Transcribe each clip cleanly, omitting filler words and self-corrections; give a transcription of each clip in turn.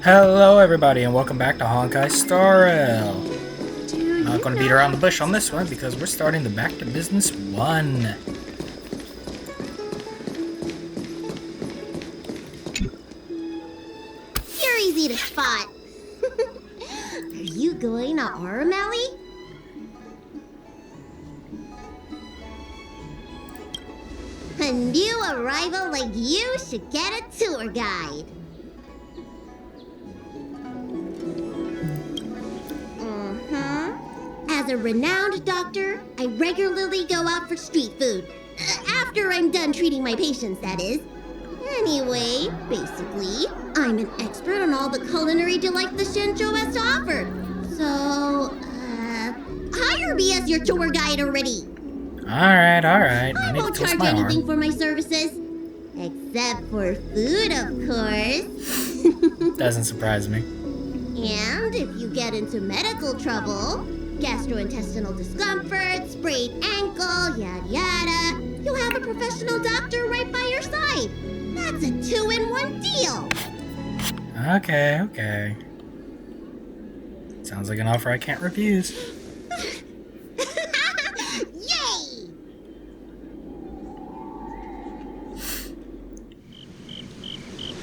Hello everybody and welcome back to Honkai Star Rail. Not going to beat around the bush on this one because we're starting the Back to Business 1. You're easy to spot. Are you going to Aurum Alley? A new arrival like you should get a tour guide. As a renowned doctor, I regularly go out for street food. After I'm done treating my patients, that is. Anyway, basically, I'm an expert on all the culinary delight the Shinjo has to offer. So, hire me as your tour guide already. Alright. I won't charge anything for my services. Except for food, of course. Doesn't surprise me. And if you get into medical trouble, gastrointestinal discomfort, sprained ankle, yada yada, you'll have a professional doctor right by your side. That's a 2-in-1 deal. Okay. Sounds like an offer I can't refuse. Yay!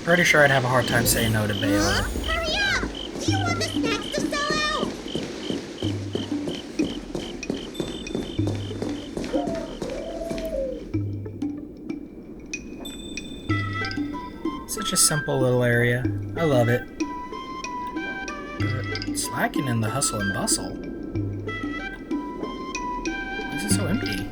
Pretty sure I'd have a hard time saying no to Bela. Hurry up! Do you want the snacks to sell out? Such a simple little area. I love it. But it's lacking in the hustle and bustle. Why is it so empty?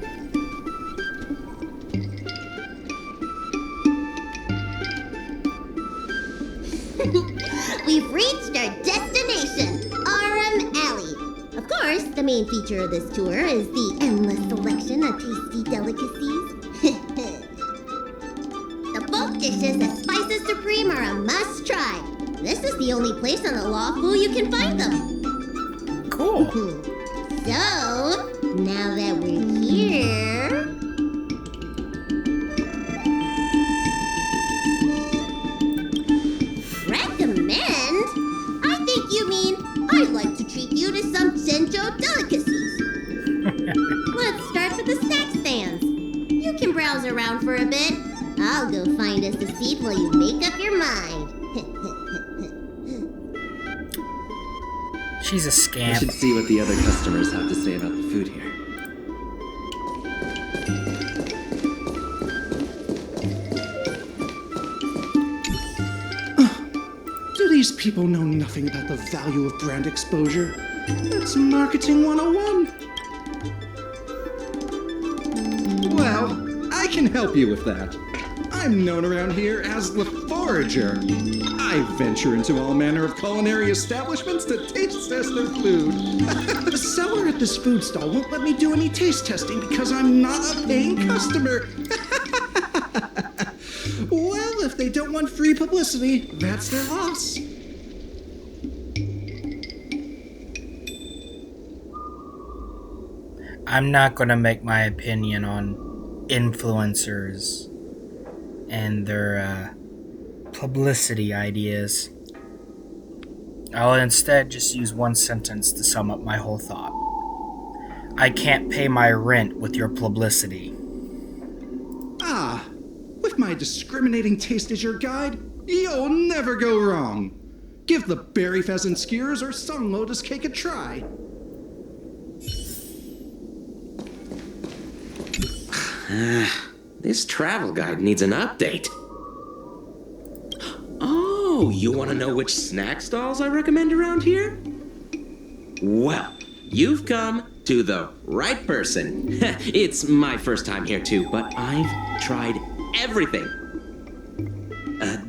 We've reached our destination, Aurum Alley. Of course, the main feature of this tour is the endless selection of tasty delicacies. The folk dishes at Spices Supreme are a must-try. This is the only place on the Lawful you can find them. Cool. So, now that we're here... Recommend? I think you mean I'd like to treat you to some Shinjo delicacies. Let's start with the snack stands. You can browse around for a bit. I'll go find us a seat while you make up your mind. She's a I scamp. should see what the other customers have to say about the food here. Do these people know nothing about the value of brand exposure? It's marketing 101. Well, I can help you with that. I'm known around here as the Forager. I venture into all manner of culinary establishments to taste test their food. The seller at this food stall won't let me do any taste testing because I'm not a paying customer. Well, if they don't want free publicity, that's their loss. I'm not gonna make my opinion on influencers and their publicity ideas. I'll instead just use one sentence to sum up my whole thought. I can't pay my rent with your publicity. Ah, with my discriminating taste as your guide, you'll never go wrong. Give the berry pheasant skewers or sun lotus cake a try. This travel guide needs an update. Oh, you want to know which snack stalls I recommend around here? Well, you've come to the right person. It's my first time here too, but I've tried everything.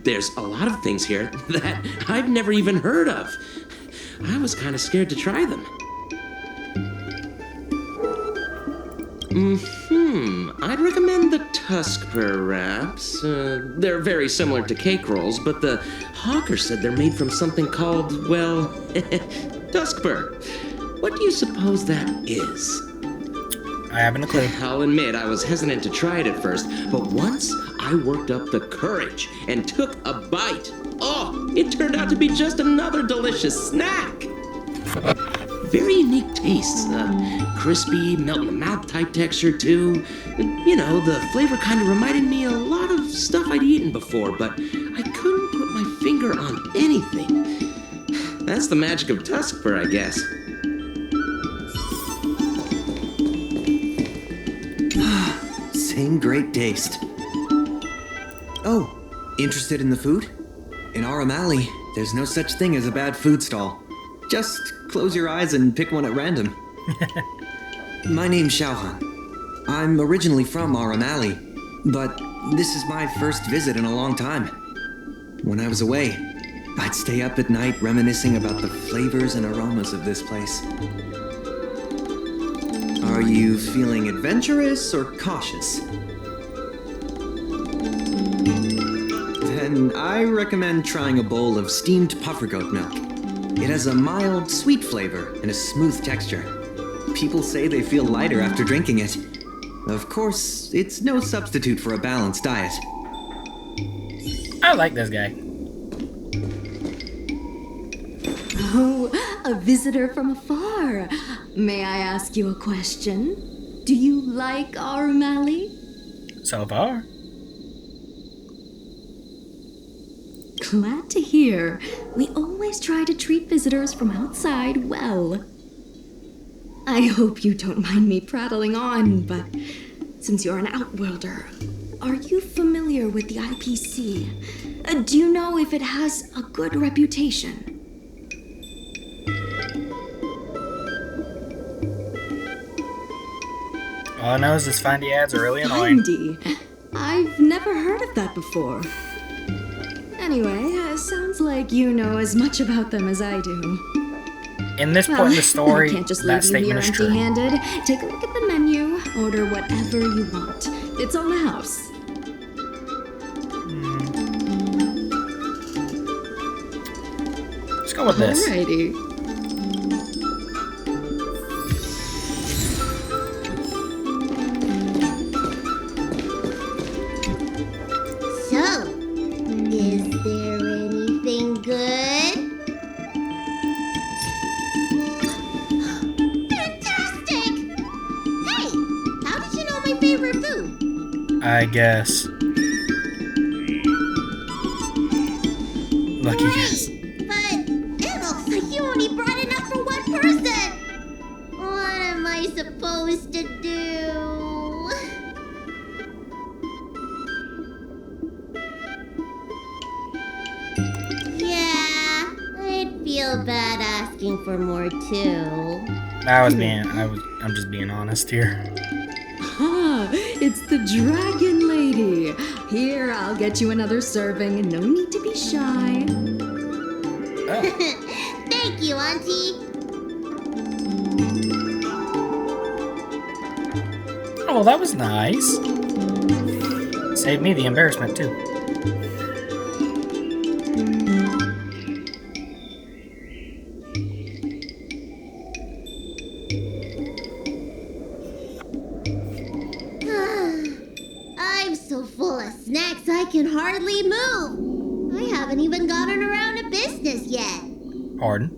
There's a lot of things here that I've never even heard of. I was kind of scared to try them. I'd recommend the Tuskper wraps. They're very similar to cake rolls, but the hawker said they're made from something called, well, Tuskper. What do you suppose that is? I haven't a clue. I'll admit I was hesitant to try it at first, but once I worked up the courage and took a bite, Oh, it turned out to be just another delicious snack. Very unique tastes. Crispy, melt-in-the-mouth type texture, too. You know, the flavor kind of reminded me a lot of stuff I'd eaten before, but I couldn't put my finger on anything. That's the magic of Tuskfur, I guess. Same great taste. Oh, interested in the food? In Aurum Alley, there's no such thing as a bad food stall. Just close your eyes and pick one at random. My name's Xiaohan. I'm originally from Aurum Alley, but this is my first visit in a long time. When I was away, I'd stay up at night reminiscing about the flavors and aromas of this place. Are you feeling adventurous or cautious? Then I recommend trying a bowl of steamed puffer goat milk. It has a mild, sweet flavor and a smooth texture. People say they feel lighter after drinking it. Of course, it's no substitute for a balanced diet. I like this guy. Oh, a visitor from afar. May I ask you a question? Do you like Aurum Alley? So far. Glad to hear. We always try to treat visitors from outside well. I hope you don't mind me prattling on, but since you're an outworlder, are you familiar with the IPC? Do you know if it has a good reputation? All I know is this findy ads are really annoying. Findy? I've never heard of that before. Anyway, sounds like you know as much about them as I do. In this point in the story, I can't just that leave you here statement is true. empty-handed. Take a look at the menu, order whatever you want. It's on the house. Let's go with this. Alrighty. So, is there anything good? Fantastic! Hey, how did you know my favorite food? I guess. Lucky guess. But it looks like you only brought enough for one person. What am I supposed to do? Yeah, I'd feel bad asking for more too. I'm just being honest here. Ah, it's the Dragon Lady. Here, I'll get you another serving. No need to be shy. Thank you, Auntie. Oh, that was nice. Saved me the embarrassment too. I'm so full of snacks I can hardly move. I haven't even gotten around to business yet. Pardon?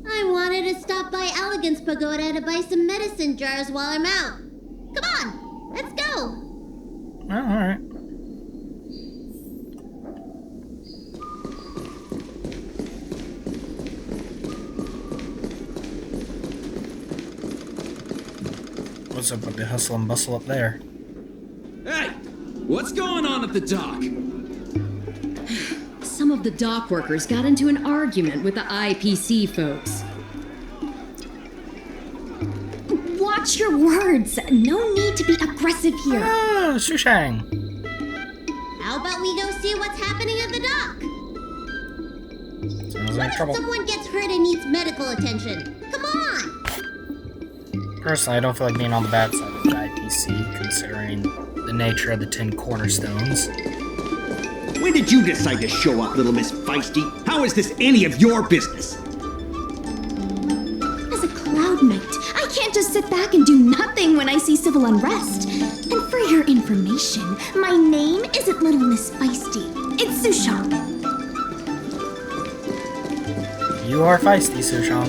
I wanted to stop by Elegance Pagoda to buy some medicine jars while I'm out. Come on, let's go. Oh, alright. What's up with the hustle and bustle up there? Hey! What's going on at the dock? Some of the dock workers got into an argument with the IPC folks. Watch your words. No need to be aggressive here. Ah, Shushang. How about we go see what's happening at the dock? Sounds What like if trouble. someone gets hurt and needs medical attention? Come on! Personally, I don't feel like being on the bad side of the IPC, considering the nature of the 10 cornerstones. When did you decide to show up, little Miss Feisty? How is this any of your business? As a Cloud Knight, I can't just sit back and do nothing when I see civil unrest. And for your information, my name isn't Little Miss Feisty. It's Sushan. You are feisty, Sushang.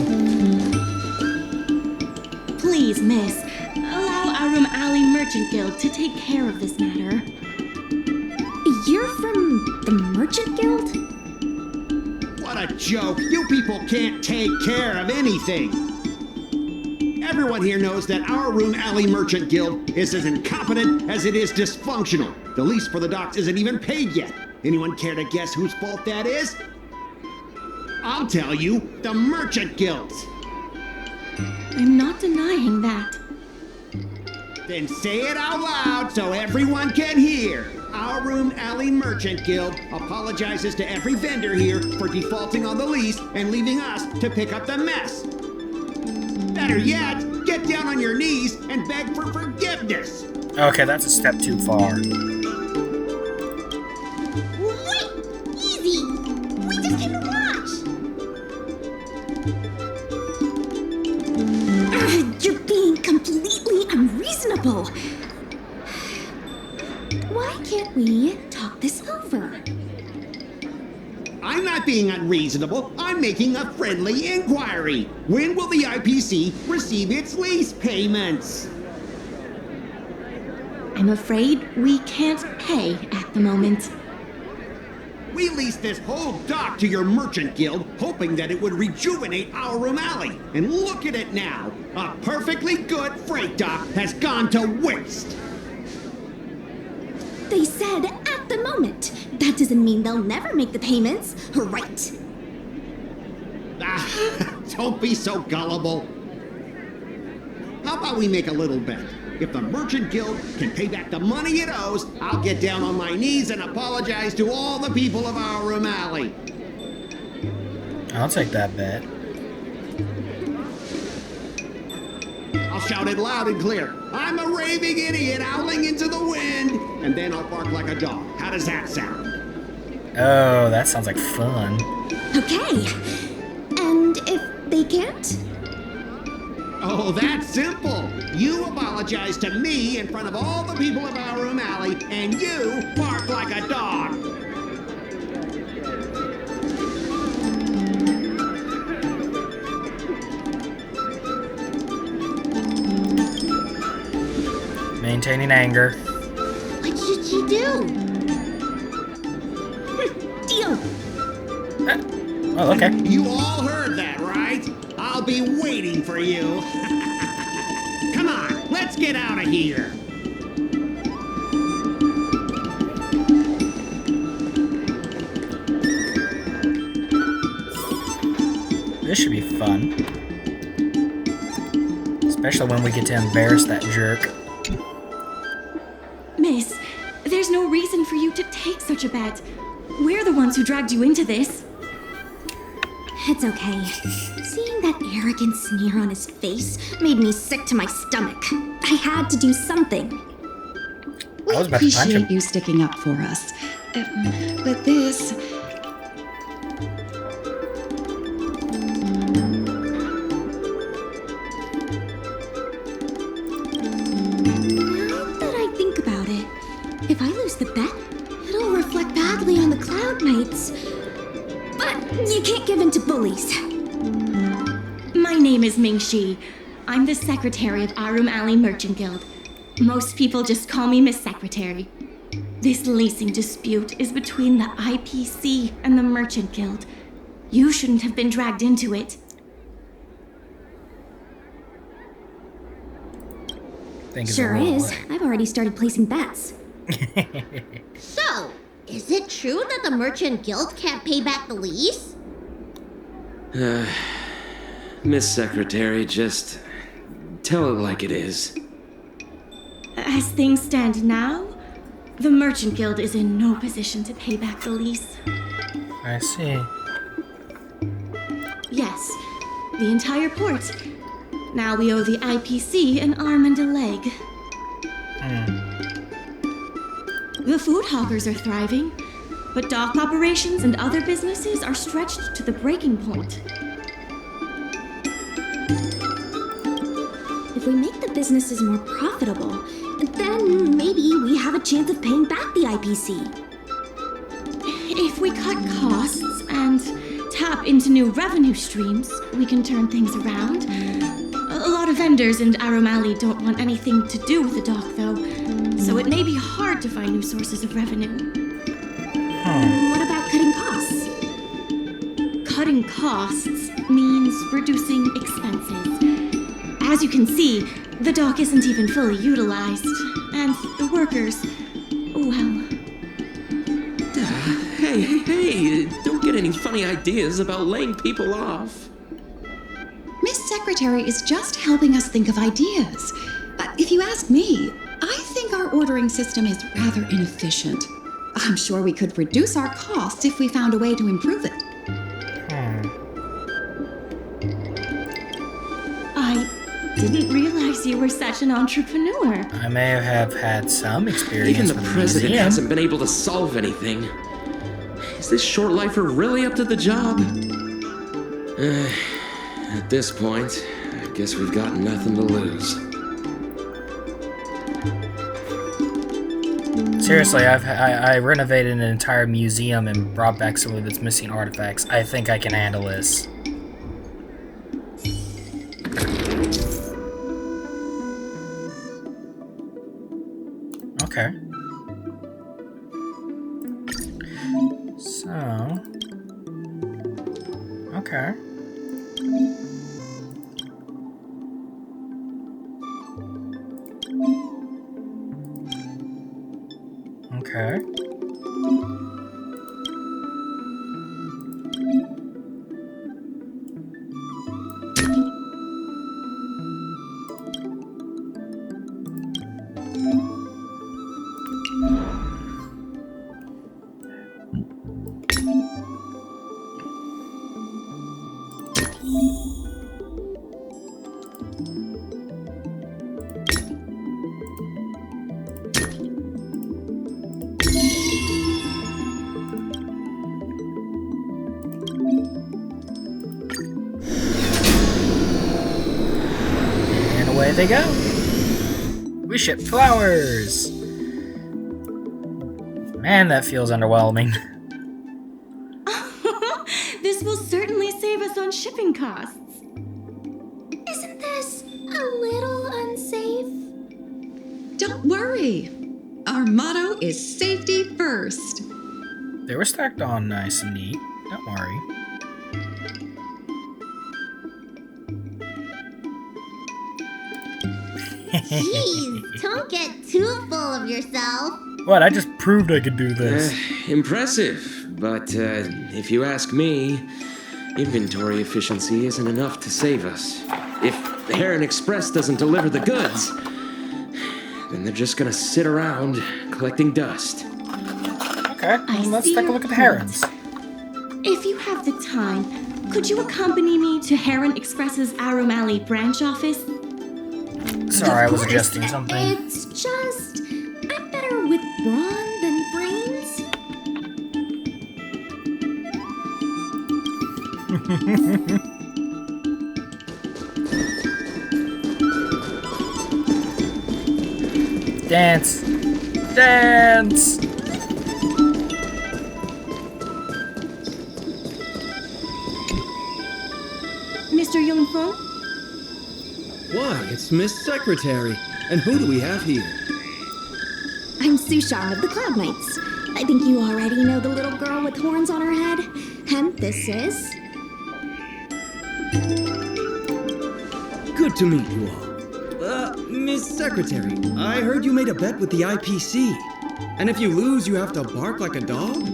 Please, miss, allow Aurum Alley Merchant Guild to take care of this matter. You're from the Merchant Guild? What a joke! You people can't take care of anything! Everyone here knows that our Aurum Alley Merchant Guild is as incompetent as it is dysfunctional. The lease for the docks isn't even paid yet. Anyone care to guess whose fault that is? I'll tell you, the Merchant Guild's. I'm not denying that. Then say it out loud so everyone can hear. Our Aurum Alley Merchant Guild apologizes to every vendor here for defaulting on the lease and leaving us to pick up the mess. Better yet, get down on your knees and beg for forgiveness. Okay, that's a step too far. Wait! Easy! We just came to watch! You're being completely unreasonable. Why can't we talk this over? I'm not being unreasonable. I'm making a friendly inquiry. When will the IPC receive its lease payments? I'm afraid we can't pay at the moment. We leased this whole dock to your merchant guild, hoping that it would rejuvenate Aurum Alley. And look at it now. A perfectly good freight dock has gone to waste. They said at the moment. That doesn't mean they'll never make the payments, right? Don't be so gullible. How about we make a little bet? If the Merchant Guild can pay back the money it owes, I'll get down on my knees and apologize to all the people of Aurum Alley. I'll take that bet. I'll shout it loud and clear. I'm a raving idiot howling into the wind, and then I'll bark like a dog. How does that sound? Oh, that sounds like fun. Okay. And if they can't? Oh, that's simple. You apologize to me in front of all the people of Aurum Alley, and you bark like a dog. Maintaining anger. What should she do? Deal. Oh, okay. You all heard that, right? I'll be waiting for you. Come on, let's get out of here. This should be fun. Especially when we get to embarrass that jerk. Miss, there's no reason for you to take such a bet. We're the ones who dragged you into this. It's okay. Seeing that arrogant sneer on his face made me sick to my stomach. I had to do something. I was about to punch him. Appreciate you sticking up for us. But this... Now that I think about it, if I lose the bet, it'll reflect badly on the Cloud Knights. But you can't give in to bullies. My name is Ming-Shi. I'm the secretary of Aurum Alley Merchant Guild. Most people just call me Miss Secretary. This leasing dispute is between the IPC and the Merchant Guild. You shouldn't have been dragged into it. Think it's a Sure role is. play. I've already started placing bets. So, is it true that the Merchant Guild can't pay back the lease? Miss Secretary, just tell it like it is. As things stand now, the Merchant Guild is in no position to pay back the lease. I see. Yes, the entire port. Now we owe the IPC an arm and a leg. The food hawkers are thriving, but dock operations and other businesses are stretched to the breaking point. If we make the businesses more profitable, then maybe we have a chance of paying back the IPC. If we cut costs and tap into new revenue streams, we can turn things around. A lot of vendors in Aurum Alley don't want anything to do with the dock, though, so it may be hard to find new sources of revenue. What about cutting costs? Cutting costs means reducing expenses. As you can see, the dock isn't even fully utilized, and the workers, well... Hey, don't get any funny ideas about laying people off. Miss Secretary is just helping us think of ideas. But if you ask me, I think our ordering system is rather inefficient. I'm sure we could reduce our costs if we found a way to improve it. I didn't realize you were such an entrepreneur. I may have had some experience Even the with president museum. hasn't been able to solve anything. Is this short lifer really up to the job? At this point, I guess we've got nothing to lose. Seriously, I renovated an entire museum and brought back some of its missing artifacts. I think I can handle this. Okay. So... Okay. Okay. And away they go. We ship flowers. Man, that feels underwhelming. This will certainly save us on shipping costs. Isn't this a little unsafe? Don't worry. Our motto is safety first. They were stacked on nice and neat. Don't worry. Jeez, don't get too full of yourself. What? I just proved I could do this. Impressive, but if you ask me, inventory efficiency isn't enough to save us. If Heron Express doesn't deliver the goods, then they're just gonna sit around collecting dust. Okay, I let's see take a your look at the point. herons. If you have the time, could you accompany me to Heron Express's Aurum Alley branch office? Sorry, I was Of course, adjusting something. It's just, I'm better with brawn than brains. Dance! Dance! Mr. Yongfeng? Why, it's Miss Secretary. And who do we have here? I'm Sushar of the Cloud Knights. I think you already know the little girl with horns on her head. And this is... Good to meet you all. Miss Secretary, I heard you made a bet with the IPC. And if you lose, you have to bark like a dog?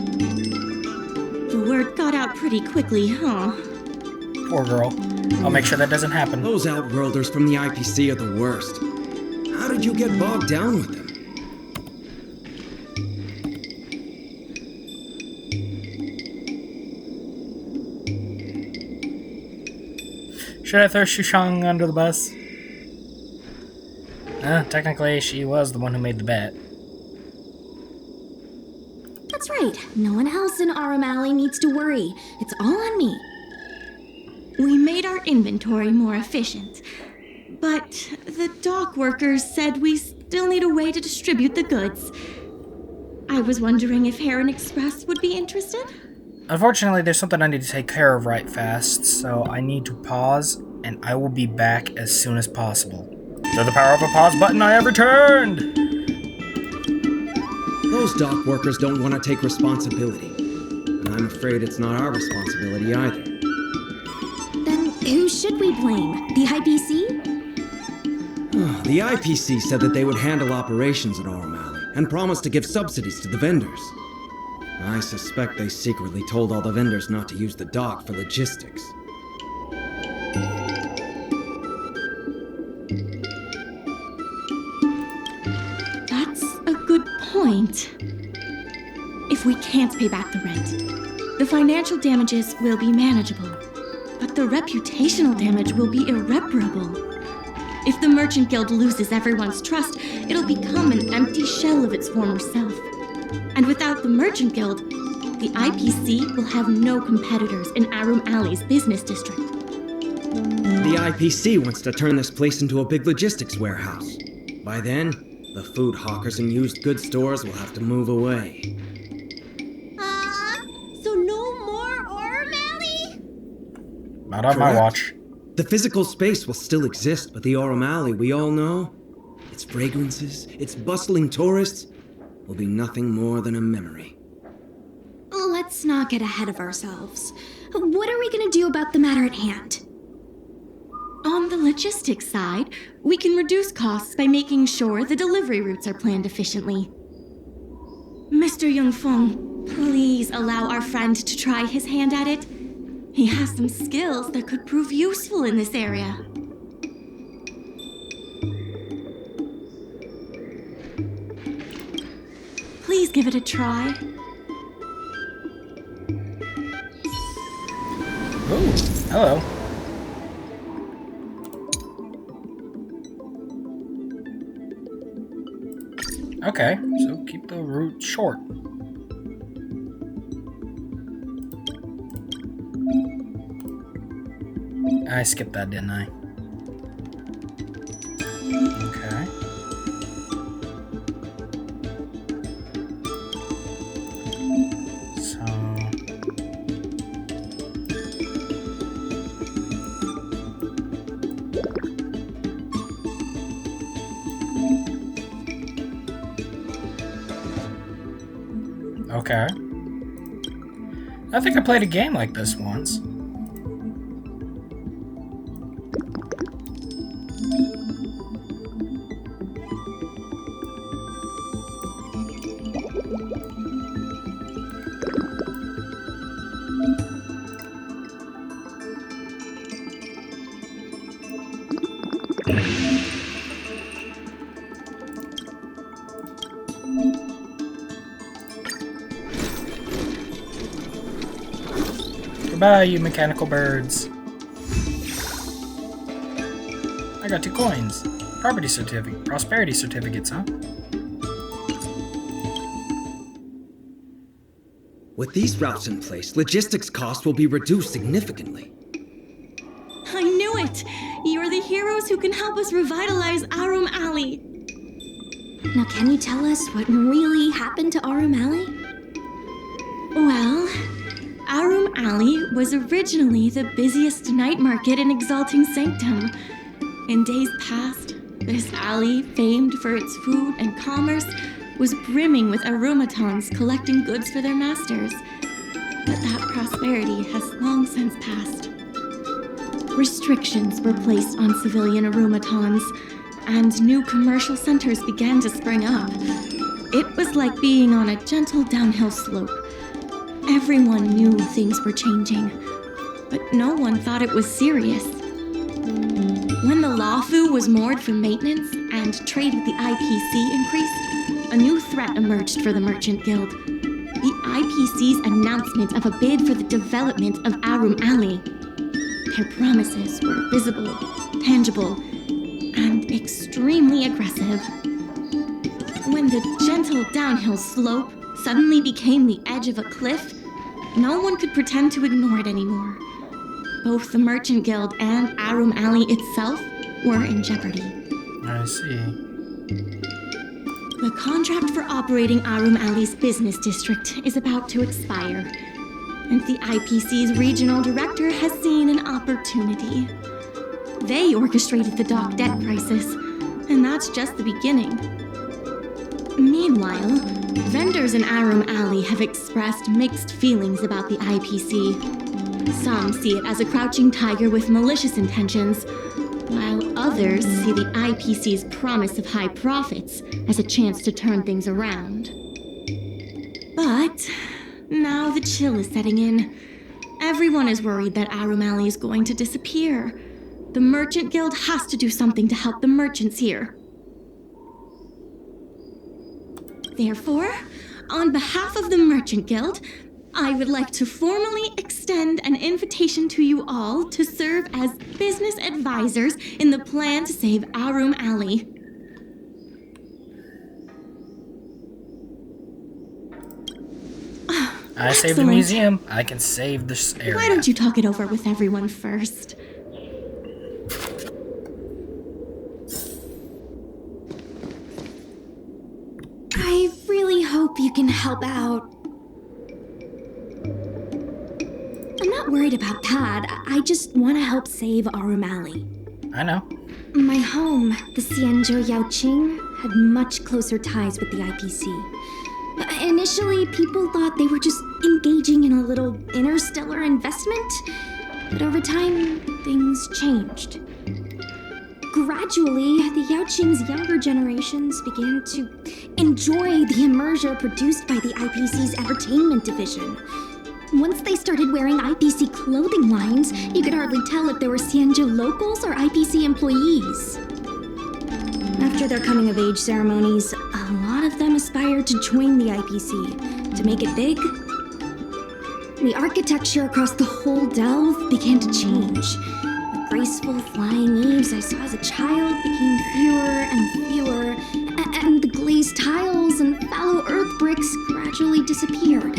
The word got out pretty quickly, huh? Poor girl. I'll make sure that doesn't happen. Those outworlders from the IPC are the worst. How did you get bogged down with them? Should I throw Shushang under the bus? Technically, she was the one who made the bet. That's right. No one else in Aurum Alley needs to worry. It's all on me. We made our inventory more efficient, but the dock workers said we still need a way to distribute the goods. I was wondering if Heron Express would be interested? Unfortunately, there's something I need to take care of right fast, so I need to pause, and I will be back as soon as possible. To the power of a pause button, I have returned! Those dock workers don't want to take responsibility. And I'm afraid it's not our responsibility either. Then who should we blame? The IPC? The IPC said that they would handle operations at Aurum Alley and promised to give subsidies to the vendors. I suspect they secretly told all the vendors not to use the dock for logistics. That's a good point. If we can't pay back the rent, the financial damages will be manageable, but the reputational damage will be irreparable. If the Merchant Guild loses everyone's trust, it'll become an empty shell of its former self. And without the Merchant Guild, the IPC will have no competitors in Aurum Alley's business district. The IPC wants to turn this place into a big logistics warehouse. By then, the food hawkers and used goods stores will have to move away. So no more Aurum Alley? Not on my watch. The physical space will still exist, but the Aurum Alley we all know, its fragrances, its bustling tourists, will be nothing more than a memory. Let's not get ahead of ourselves. What are we going to do about the matter at hand? On the logistics side, we can reduce costs by making sure the delivery routes are planned efficiently. Mr. Yongfeng, please allow our friend to try his hand at it. He has some skills that could prove useful in this area. Please give it a try. Ooh, hello. Okay, so keep the route short. I skipped that, didn't I? Okay. So... Okay. I think I played a game like this once. Goodbye, you mechanical birds. I got 2 coins. Prosperity certificates, huh? With these routes in place, logistics costs will be reduced significantly. I knew it! You're the heroes who can help us revitalize Aurum Alley. Now, can you tell us what really happened to Aurum Alley? Well, Aurum Alley was originally the busiest night market in Exalting Sanctum. In days past, this alley, famed for its food and commerce, was brimming with aromatons collecting goods for their masters. But that prosperity has long since passed. Restrictions were placed on civilian aromatons, and new commercial centers began to spring up. It was like being on a gentle downhill slope. Everyone knew things were changing, but no one thought it was serious. When the Lawfu was moored for maintenance and trade with the IPC increased, a new threat emerged for the Merchant Guild. The IPC's announcement of a bid for the development of Aurum Alley. Their promises were visible, tangible, and extremely aggressive. When the gentle downhill slope suddenly became the edge of a cliff, no one could pretend to ignore it anymore. Both the Merchant Guild and Aurum Alley itself were in jeopardy. I see. The contract for operating Aurum Alley's business district is about to expire, and the IPC's regional director has seen an opportunity. They orchestrated the dock debt crisis, and that's just the beginning. Meanwhile, vendors in Aurum Alley have expressed mixed feelings about the IPC. Some see it as a crouching tiger with malicious intentions, while others see the IPC's promise of high profits as a chance to turn things around. But now the chill is setting in. Everyone is worried that Aurum Alley is going to disappear. The Merchant Guild has to do something to help the merchants here. Therefore, on behalf of the Merchant Guild, I would like to formally extend an invitation to you all to serve as business advisors in the plan to save Aurum Alley. I saved the museum. I can save this area. Why don't you talk it over with everyone first? I really hope you can help out. I'm not worried about that. I just want to help save Aurum Alley. I know. My home, the Xianzhou Yaoqing, had much closer ties with the IPC. Initially, people thought they were just engaging in a little interstellar investment, but over time, things changed. Gradually, the Yaoqing's younger generations began to enjoy the immersion produced by the IPC's entertainment division. Once they started wearing IPC clothing lines, you could hardly tell if they were Xianzhou locals or IPC employees. After their coming-of-age ceremonies, a lot of them aspired to join the IPC. To make it big, the architecture across the whole delve began to change. The graceful flying eaves I saw as a child became fewer and fewer, and the glazed tiles and fallow earth bricks gradually disappeared.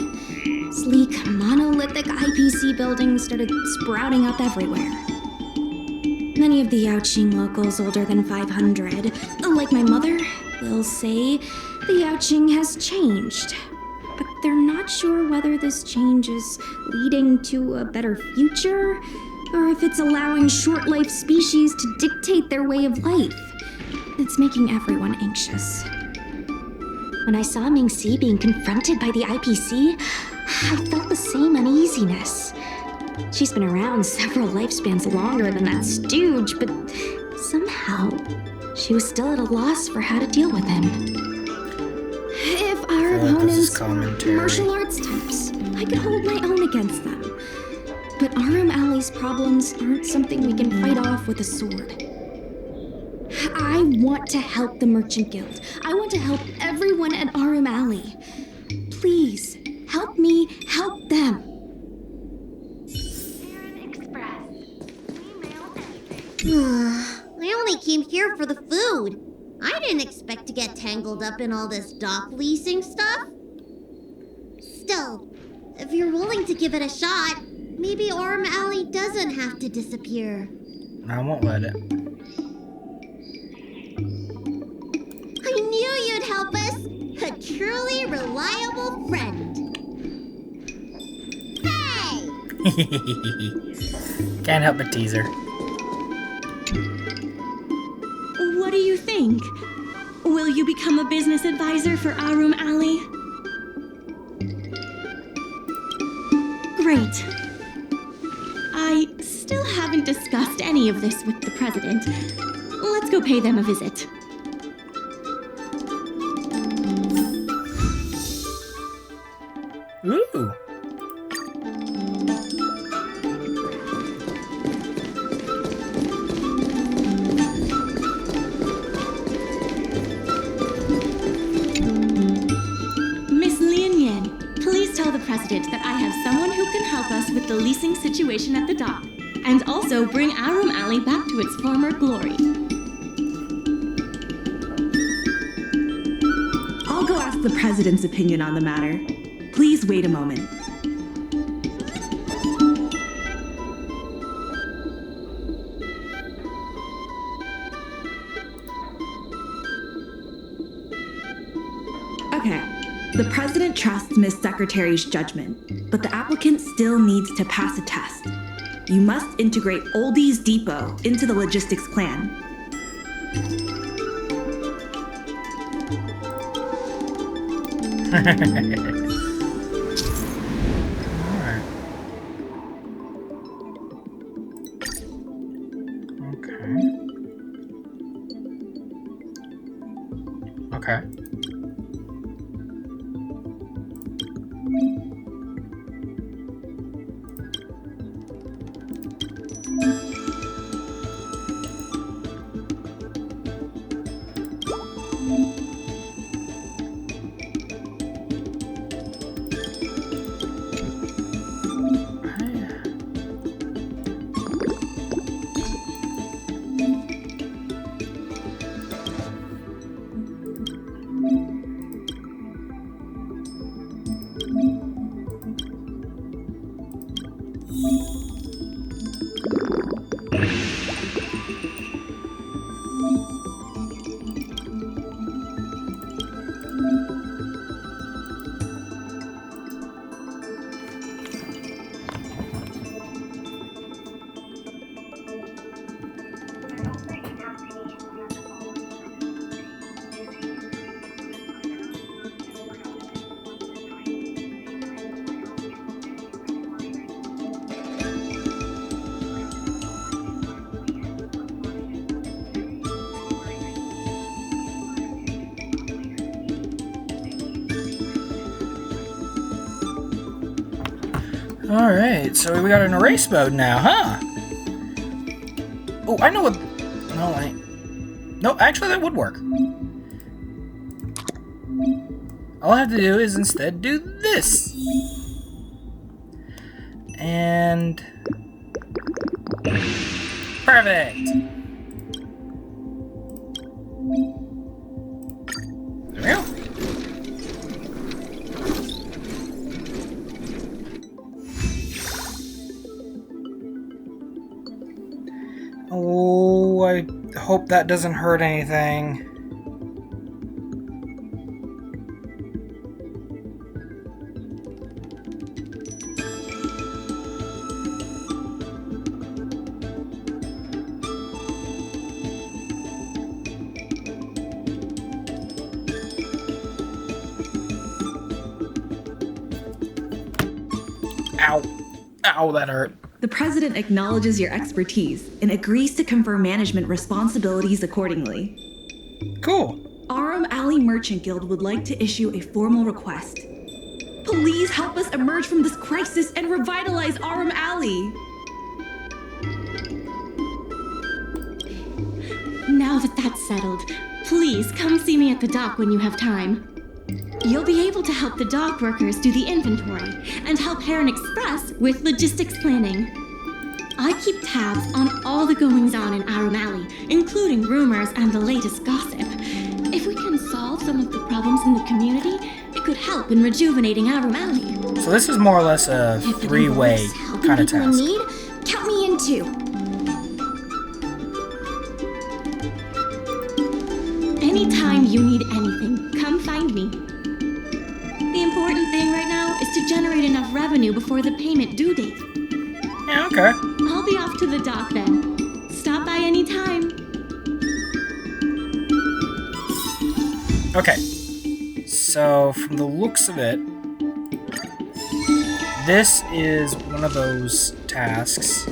Sleek, monolithic IPC buildings started sprouting up everywhere. Many of the Yaoqing locals older than 500, like my mother, will say the Yaoqing has changed. But they're not sure whether this change is leading to a better future, or if it's allowing short-life species to dictate their way of life. It's making everyone anxious. When I saw Mingxi being confronted by the IPC, I felt the same uneasiness. She's been around several lifespans longer than that stooge, but somehow she was still at a loss for how to deal with him. If our opponents were martial arts types, I could hold my own against them. But Aurum Alley's problems aren't something we can fight off with a sword. I want to help the Merchant Guild. I want to help everyone at Aurum Alley. Please, help me help them. I only came here for the food. I didn't expect to get tangled up in all this dock leasing stuff. Still, if you're willing to give it a shot, maybe Aurum Alley doesn't have to disappear. I won't let it. I knew you'd help us. A truly reliable friend. Hey! Can't help but tease her. What do you think? Will you become a business advisor for Aurum Alley? Great. I still haven't discussed any of this with the president. Let's go pay them a visit. Ooh. Miss Lien Yan, please tell the president that I have someone who can help us with the leasing situation at the dock, and also bring Aurum Alley back to its former glory. I'll go ask the president's opinion on the matter. Please wait a moment. Okay, The President trusts Miss Secretary's judgment, but the applicant still needs to pass a test. You must integrate Oldie's Depot into the logistics plan. Alright. Okay. Okay. Alright, so we got an erase mode now, huh? Oh, I know what... No, no, actually that would work. All I have to do is instead do this. And... Perfect! There we go. Oh, I hope that doesn't hurt anything. Ow. Ow, that hurt. The President acknowledges your expertise and agrees to confer management responsibilities accordingly. Cool. Aurum Alley Merchant Guild would like to issue a formal request. Please help us emerge from this crisis and revitalize Aurum Alley. Now that that's settled, please come see me at the dock when you have time. You'll be able to help the dock workers do the inventory and help Heron Express with logistics planning. I keep tabs on all the goings-on in Aurum Alley, including rumors and the latest gossip. If we can solve some of the problems in the community, it could help in rejuvenating Aurum Alley. So this is more or less a three-way kind of task. Need, count me in too. Anytime you need anything, come find me. The important thing right now is to generate enough revenue before the payment due date. Yeah, okay. I'll be off to the dock then. Stop by anytime. Okay. So, from the looks of it, this is one of those tasks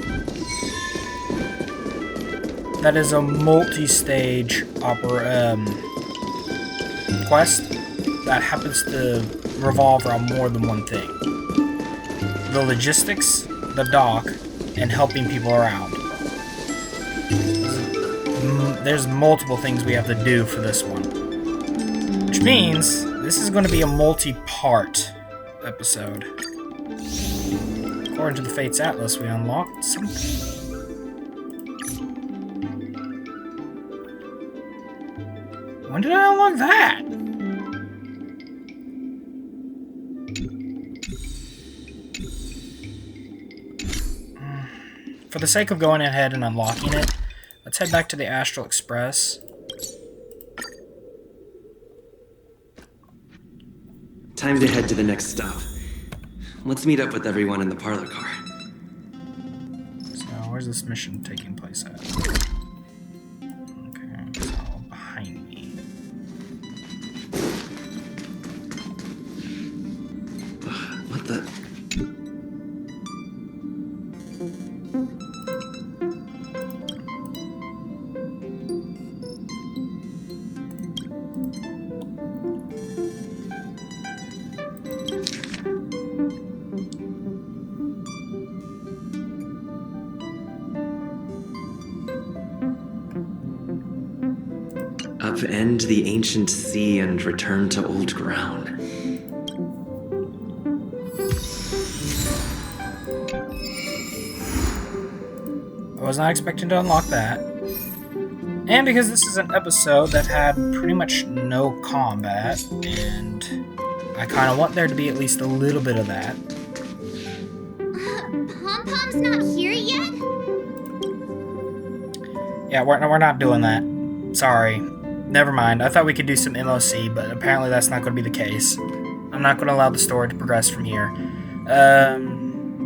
that is a multi-stage quest that happens to revolve around more than one thing. The logistics, the dock, and helping people around. There's multiple things we have to do for this one. Which means this is going to be a multi-part episode. According to the Fates Atlas, we unlocked something. When did I unlock that? For the sake of going ahead and unlocking it, let's head back to the Astral Express. time to head to the next stop. Let's meet up with everyone in the parlor car. So, where's this mission taking place at? Okay, it's all behind me. What the? Upend the ancient sea and return to old ground. I was not expecting to unlock that. And because this is an episode that had pretty much no combat, and I kind of want there to be at least a little bit of that. Pom-Pom's not here yet? Yeah, we're not doing that. Sorry. Never mind. I thought we could do some MOC, but apparently that's not going to be the case. I'm not going to allow the story to progress from here.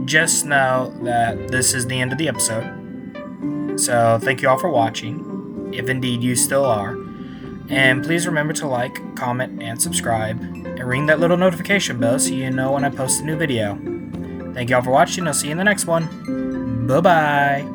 Just know that this is the end of the episode. So thank you all for watching, if indeed you still are. And please remember to like, comment, and subscribe. And ring that little notification bell so you know when I post a new video. Thank you all for watching. I'll see you in the next one. Bye-bye.